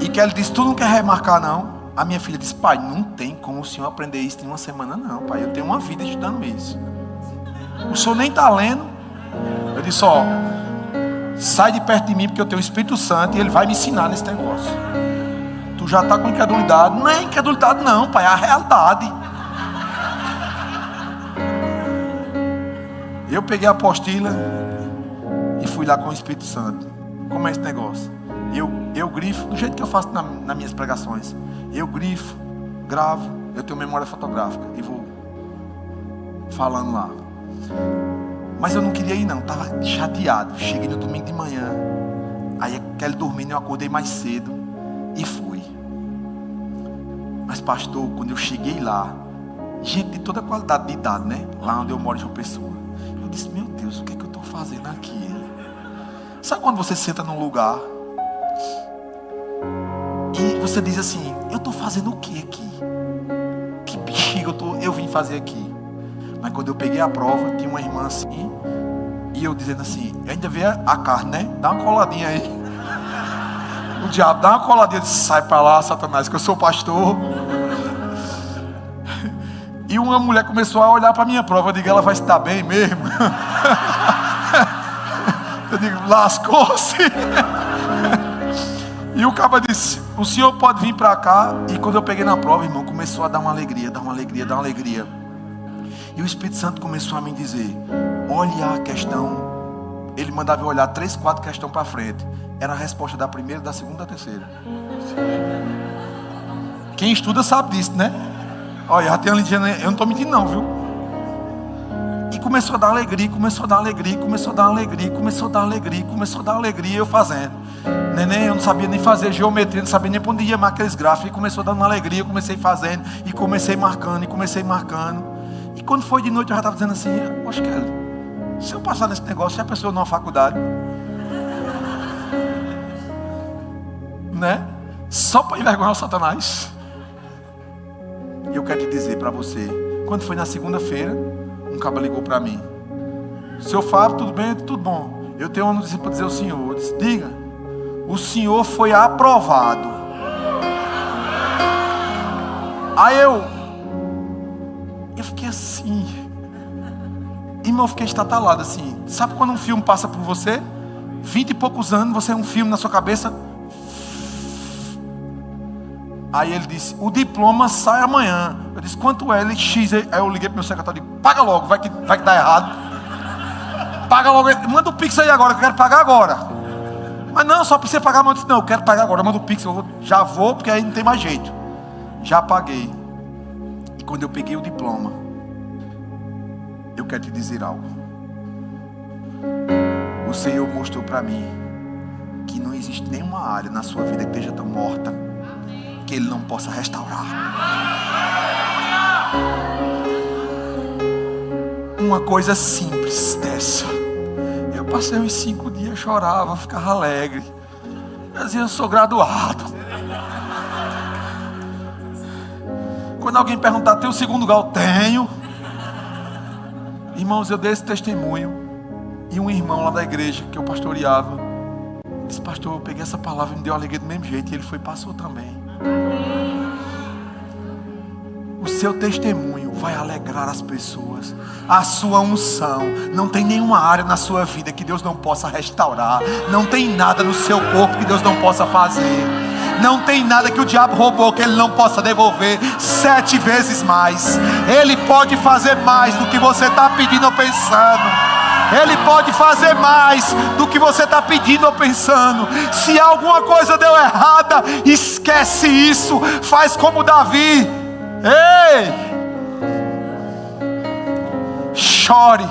E que ele disse, tu não quer remarcar não? A minha filha disse, pai, não tem como o senhor aprender isso em uma semana não, pai. Eu tenho uma vida estudando isso. O senhor nem está lendo. Eu disse, ó, sai de perto de mim porque eu tenho o Espírito Santo e ele vai me ensinar nesse negócio. Tu já está com incredulidade. Não é incredulidade não, pai, é a realidade. Eu peguei a apostila e fui lá com o Espírito Santo. Como é esse negócio? Eu grifo, do jeito que eu faço nas minhas pregações. Eu grifo, gravo, eu tenho memória fotográfica e vou falando lá. Mas eu não queria ir não, estava chateado. Cheguei no domingo de manhã, aí aquele dormindo eu acordei mais cedo e fui. Mas pastor, quando eu cheguei lá, gente de toda qualidade de idade, né? Lá onde eu moro em João Pessoa, eu disse, meu Deus, o que é que eu estou fazendo aqui? Sabe quando você senta num lugar e você diz assim, eu estou fazendo o que aqui? Que bexiga eu vim fazer aqui? Mas quando eu peguei a prova, tinha uma irmã assim, e eu dizendo assim, ainda vê a carne, né? Dá uma coladinha aí. O diabo dá uma coladinha, eu disse, sai para lá, Satanás, que eu sou pastor. E uma mulher começou a olhar para a minha prova, eu digo, ela vai se dar bem mesmo? Eu digo, lascou-se. E o cara disse, o senhor pode vir para cá. E quando eu peguei na prova, irmão, começou a dar uma alegria, dar uma alegria, dar uma alegria. E o Espírito Santo começou a me dizer, olha a questão. Ele mandava eu olhar 3, 4 questões para frente. Era a resposta da primeira, da segunda, da terceira. Quem estuda sabe disso, né? Olha, já tem ali dizendo, eu não estou mentindo não, viu? E começou a dar alegria, começou a dar alegria, começou a dar alegria, começou a dar alegria, começou a dar alegria, eu fazendo. Neném, eu não sabia nem fazer geometria, não sabia nem para onde ia marcar aqueles gráficos. E começou dando uma alegria, eu comecei fazendo, e comecei marcando, e comecei marcando. E quando foi de noite eu já estava dizendo assim, poxa, Kelly, se eu passar nesse negócio, já pensou numa faculdade? Né? Só para envergonhar o Satanás. E eu quero te dizer para você, quando foi na segunda-feira, um cabra ligou para mim. Seu Fábio, tudo bem? Tudo bom. Eu tenho uma notícia para dizer ao senhor. Eu disse, diga, o senhor foi aprovado. Aí eu fiquei assim, irmão, eu fiquei estatalado assim. Sabe quando um filme passa por você? 20 e poucos anos, você é um filme na sua cabeça. Aí ele disse, o diploma sai amanhã. Eu disse, quanto é? Ele X. Aí eu liguei pro meu secretário e disse, paga logo, vai que dá errado. Paga logo, manda o Pix aí agora, que eu quero pagar agora. Mas não, só precisa pagar. Eu disse, não, eu quero pagar agora, manda o Pix, já vou, porque aí não tem mais jeito. Já paguei. E quando eu peguei o diploma, eu quero te dizer algo. O Senhor mostrou para mim que não existe nenhuma área na sua vida que esteja tão morta que Ele não possa restaurar. Uma coisa simples dessa. Eu passei uns 5 dias, chorava, ficava alegre. Eu dizia, eu sou graduado. Quando alguém perguntar, tem o segundo grau? Tenho. Irmãos, eu dei esse testemunho. E um irmão lá da igreja que eu pastoreava Disse: pastor, eu peguei essa palavra e me deu alegria do mesmo jeito. E ele foi e passou também. O seu testemunho vai alegrar as pessoas. A sua unção. Não tem nenhuma área na sua vida que Deus não possa restaurar. Não tem nada no seu corpo que Deus não possa fazer. Não tem nada que o diabo roubou que ele não possa devolver 7 vezes mais. Ele pode fazer mais do que você está pedindo ou pensando. Ele pode fazer mais do que você está pedindo ou pensando. Se alguma coisa deu errada, esquece isso. Faz como Davi. Ei! Chore.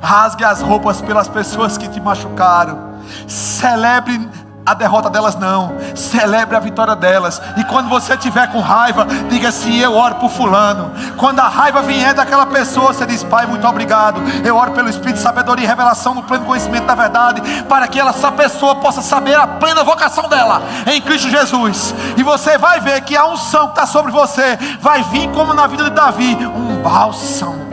Rasgue as roupas pelas pessoas que te machucaram. Celebre a derrota delas não, celebre a vitória delas. E quando você estiver com raiva, diga assim: eu oro por fulano. Quando a raiva vier daquela pessoa, você diz: Pai, muito obrigado. Eu oro pelo Espírito de sabedoria e revelação no pleno conhecimento da verdade, para que essa pessoa possa saber a plena vocação dela em Cristo Jesus. E você vai ver que a unção que está sobre você vai vir como na vida de Davi, um bálsamo.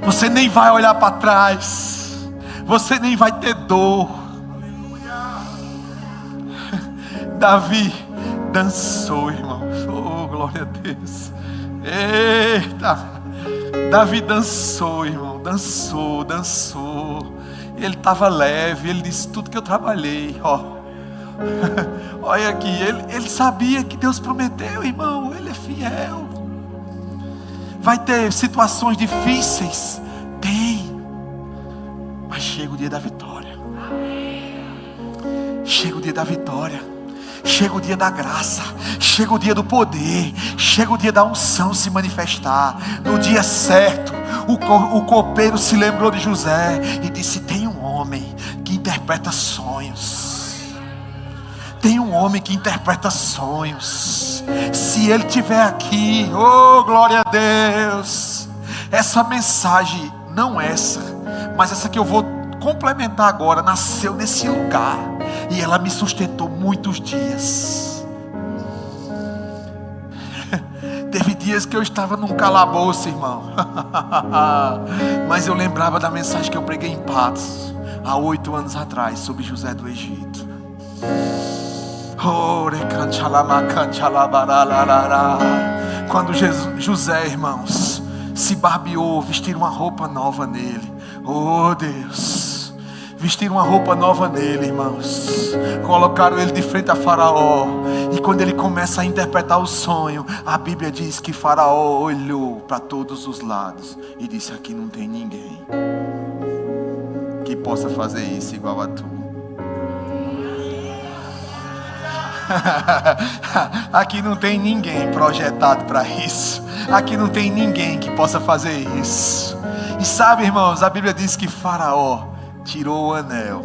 Você nem vai olhar para trás, você nem vai ter dor. Davi dançou, irmãos. Oh, glória a Deus. Eita. Davi dançou, irmão. Dançou. Ele estava leve. Ele disse: tudo que eu trabalhei, ó. Olha aqui. Ele sabia que Deus prometeu, irmão. Ele é fiel. Vai ter situações difíceis. Tem. Mas chega o dia da vitória. Chega o dia da vitória. Chega o dia da graça, chega o dia do poder, chega o dia da unção se manifestar. No dia certo, o copeiro se lembrou de José e disse: tem um homem que interpreta sonhos. Tem um homem que interpreta sonhos. Se ele estiver aqui, oh glória a Deus. Essa mensagem, não essa, mas essa que eu vou complementar agora, nasceu nesse lugar. E ela me sustentou muitos dias. Teve dias que eu estava num calabouço, irmão. Mas eu lembrava da mensagem que eu preguei em Patos há 8 anos atrás, sobre José do Egito. Quando José, irmãos, se barbeou, vestiram uma roupa nova nele. Oh Deus, vestiram uma roupa nova nele, irmãos. Colocaram ele de frente a Faraó. E quando ele começa a interpretar o sonho, a Bíblia diz que Faraó olhou para todos os lados e disse: aqui não tem ninguém que possa fazer isso igual a tu. Aqui não tem ninguém projetado para isso. Aqui não tem ninguém que possa fazer isso. E sabe, irmãos, a Bíblia diz que Faraó tirou o anel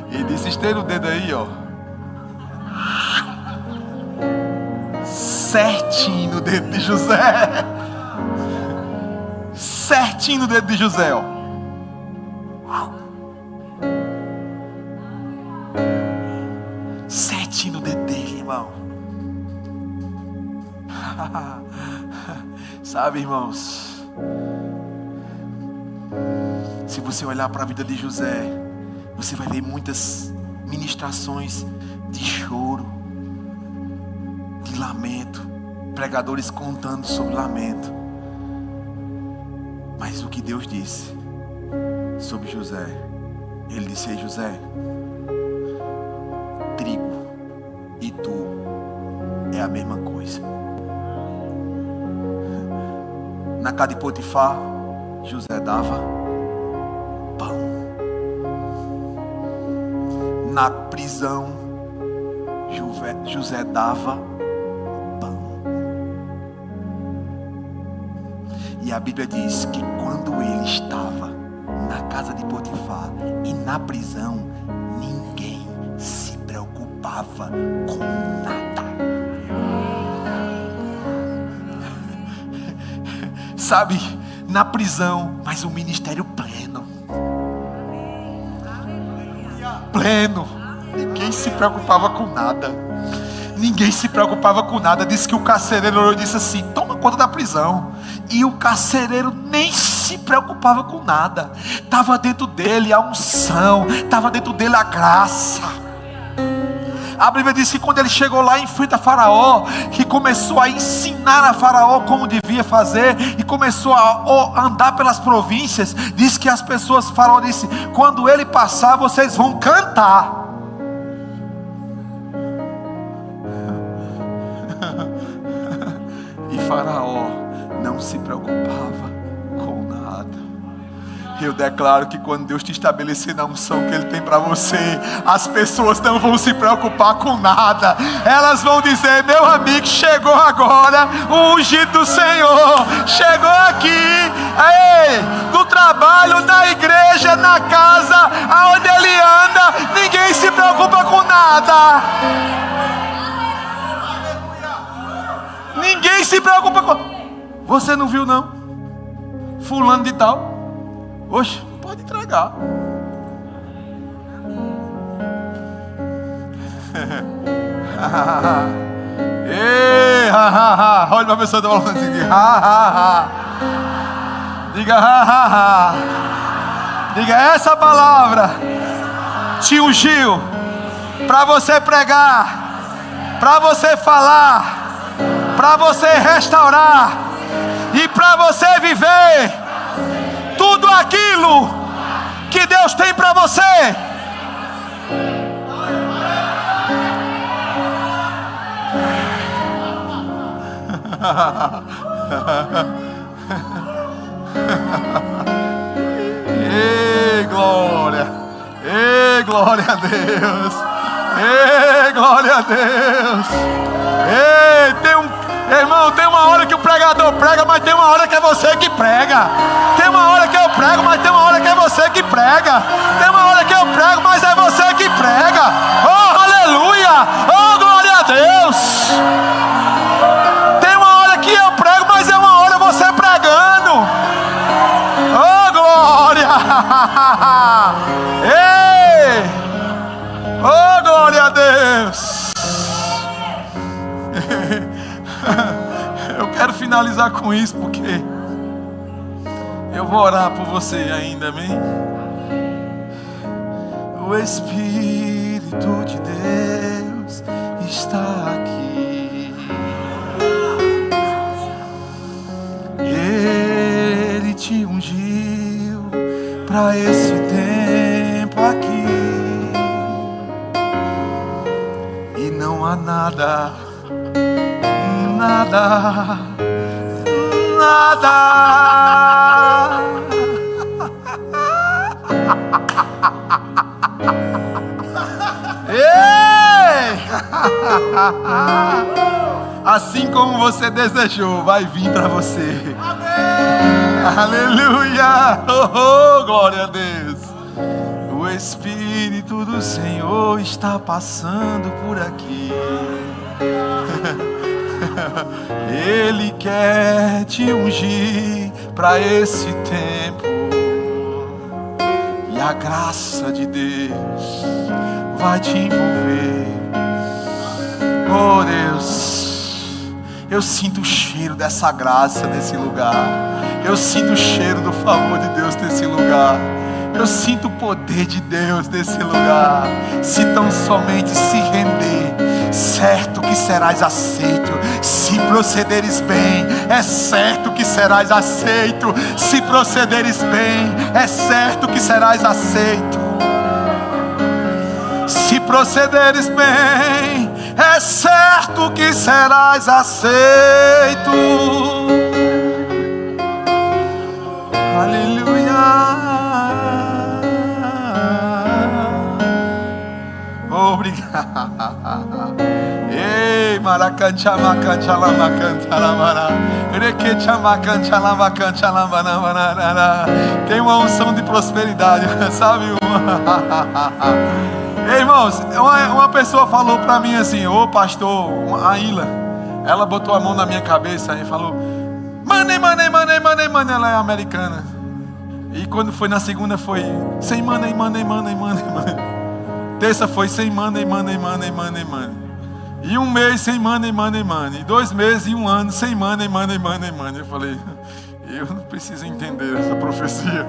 e disse: esteira o dedo aí, ó. Certinho no dedo de José. Certinho no dedo de José, ó. Certinho no dedo dele, irmão. Sabe, irmãos, se você olhar para a vida de José, você vai ver muitas ministrações de choro, de lamento, pregadores contando sobre lamento. Mas o que Deus disse sobre José, Ele disse: ei, José, trigo e tu é a mesma coisa. Na casa de Potifar, José dava pão. Na prisão, José dava pão. E a Bíblia diz que quando ele estava na casa de Potifar e na prisão, ninguém se preocupava com nada. Sabe, na prisão, mas o ministério pleno. Pleno. Ninguém se preocupava com nada. Ninguém se preocupava com nada. Diz que o carcereiro disse assim: toma conta da prisão. E o carcereiro nem se se preocupava com nada. Estava dentro dele a unção, estava dentro dele a graça. A Bíblia diz que quando ele chegou lá em frente a Faraó, que começou a ensinar a Faraó como devia fazer, e começou a andar pelas províncias, diz que as pessoas, Faraó disse: quando ele passar, vocês vão cantar. E Faraó não se preocupava com nada. Eu declaro que quando Deus te estabelecer na unção que Ele tem para você, as pessoas não vão se preocupar com nada. Elas vão dizer: meu amigo, chegou agora o ungido do Senhor. Chegou aqui, ei, no trabalho, na igreja, na casa, aonde ele anda, ninguém se preocupa com nada. Ninguém se preocupa com... Você não viu não? Fulano de tal. Oxe, pode entregar. Ei, olha para a pessoa que está falando assim. Diga, diga, essa palavra te ungiu para você pregar, para você falar, para você restaurar e para você viver tudo aquilo que Deus tem para você. Ei, glória! Ei, glória a Deus! Ei, glória a Deus! Ei, irmão, tem uma hora que o pregador prega, mas tem uma hora que é você que prega. Tem uma hora que eu prego, mas tem uma hora que é você que prega. Tem uma hora que eu prego, mas é você que prega. Oh, aleluia! Oh, glória a Deus! Tem uma hora que eu prego, mas é uma hora você pregando. Oh, glória! Ei! Oh, glória a Deus! Eu quero finalizar com isso, porque eu vou orar por você ainda, amém? O Espírito de Deus está aqui. Ele te ungiu para esse tempo aqui. E não há nada, nada, ei! Assim como você desejou, vai vir para você. Amém. Aleluia! Oh, glória a Deus! O Espírito do Senhor está passando por aqui. Ele quer te ungir para esse tempo. E a graça de Deus vai te envolver. Oh Deus, eu sinto o cheiro dessa graça nesse lugar. Eu sinto o cheiro do favor de Deus nesse lugar. Eu sinto o poder de Deus nesse lugar. Se tão somente se render, certo que serás aceito. Se procederes bem, é certo que serás aceito. Se procederes bem, é certo que serás aceito. Se procederes bem, é certo que serás aceito. Aleluia. Obrigado. Ei, maracancha, macancha, lamacancha, lamara. Requecha, macancha, lamacancha, lamara. Tem uma unção de prosperidade, sabe? Ei, irmãos, uma pessoa falou pra mim assim: ô pastor, a Ilha, ela botou a mão na minha cabeça e falou: money, money, money, money, money. Ela é americana. E quando foi na segunda foi sem money, money, money, money, money. Terça foi sem money, money, money, money, money. E um mês sem money, money, money. E 2 meses e 1 ano sem money, money, money, money. Eu falei: eu não preciso entender essa profecia.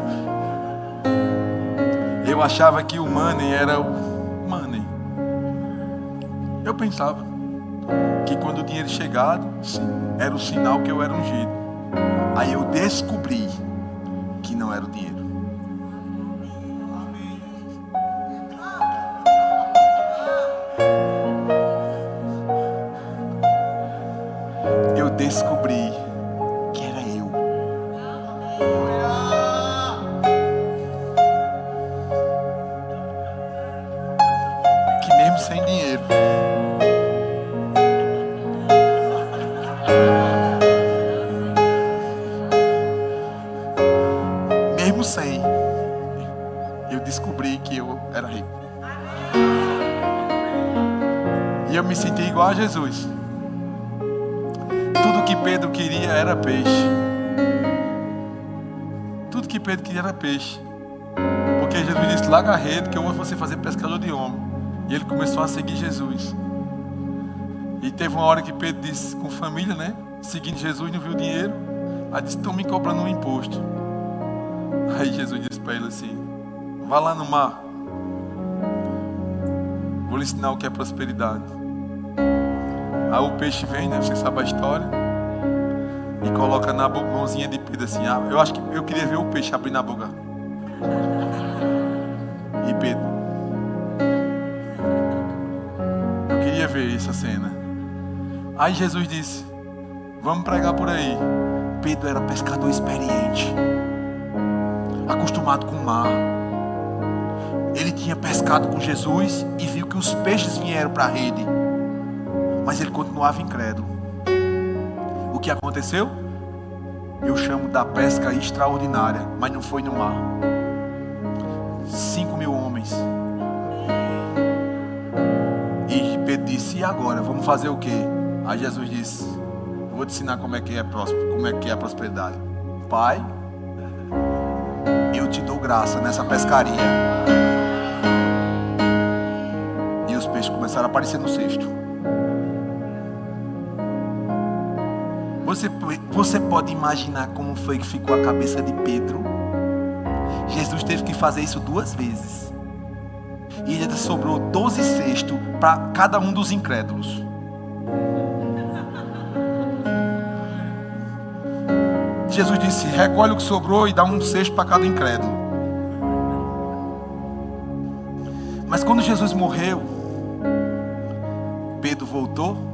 Eu achava que o money era o money. Eu pensava que quando o dinheiro chegava, era o sinal que eu era ungido. Aí eu descobri que não era o dinheiro. Eu descobri que era eu. Que mesmo sem dinheiro, mesmo sem, eu descobri que eu era rico. E eu me senti igual a Jesus. Tudo que Pedro queria era peixe. Tudo que Pedro queria era peixe. Porque Jesus disse: larga a rede que eu vou você fazer pescador de homem. E ele começou a seguir Jesus. E teve uma hora que Pedro disse, com família, né? Seguindo Jesus, não viu dinheiro. Aí disse: estão me cobrando um imposto. Aí Jesus disse para ele assim: vá lá no mar. Vou lhe ensinar o que é prosperidade. Aí o peixe vem, né? Você sabe a história. E coloca na mãozinha de Pedro assim. Eu acho que eu queria ver o peixe abrir na boca. E Pedro, eu queria ver essa cena. Aí Jesus disse: vamos pregar por aí. Pedro era pescador experiente, acostumado com o mar. Ele tinha pescado com Jesus e viu que os peixes vieram para a rede. Mas ele continuava incrédulo. O que aconteceu? Eu chamo da pesca extraordinária, mas não foi no mar. 5.000 homens. E Pedro disse: e agora? Vamos fazer o quê? Aí Jesus disse: eu vou te ensinar como é que é próspero, como é que é a prosperidade. Pai, eu te dou graça nessa pescaria. E os peixes começaram a aparecer no cesto. Você pode imaginar como foi que ficou a cabeça de Pedro? Jesus teve que fazer isso 2 vezes. E ainda sobrou 12 cestos para cada um dos incrédulos. Jesus disse: recolhe o que sobrou e dá um cesto para cada incrédulo. Mas quando Jesus morreu, Pedro voltou.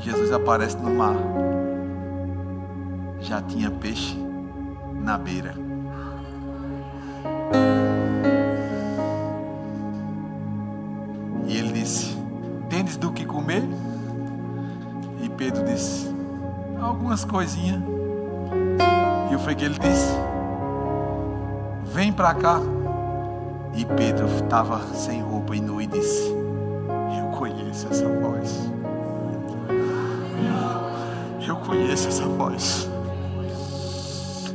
Jesus aparece no mar. Já tinha peixe na beira. E ele disse: tendes do que comer? E Pedro disse: algumas coisinhas. E foi que ele disse: vem para cá. E Pedro estava sem roupa e nu e disse: eu conheço essa voz. Eu conheço essa voz.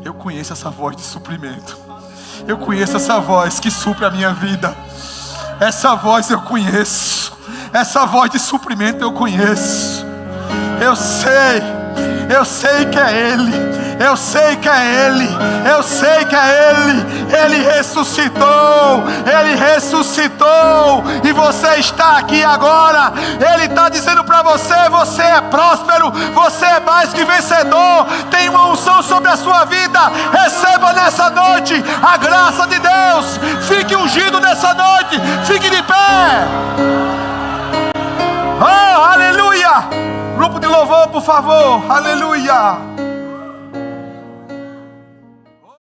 Eu conheço essa voz de suprimento. Eu conheço essa voz que supre a minha vida. Essa voz eu conheço. Essa voz de suprimento eu conheço. Eu sei que é Ele. Eu sei que é Ele. Eu sei que é Ele. Ele ressuscitou. Ele ressuscitou. E você está aqui agora. Ele está dizendo para você: você é próspero. Você é mais que vencedor. Tem uma unção sobre a sua vida. Receba nessa noite a graça de Deus. Fique ungido nessa noite. Fique de pé. Oh, aleluia. Grupo de louvor, por favor. Aleluia.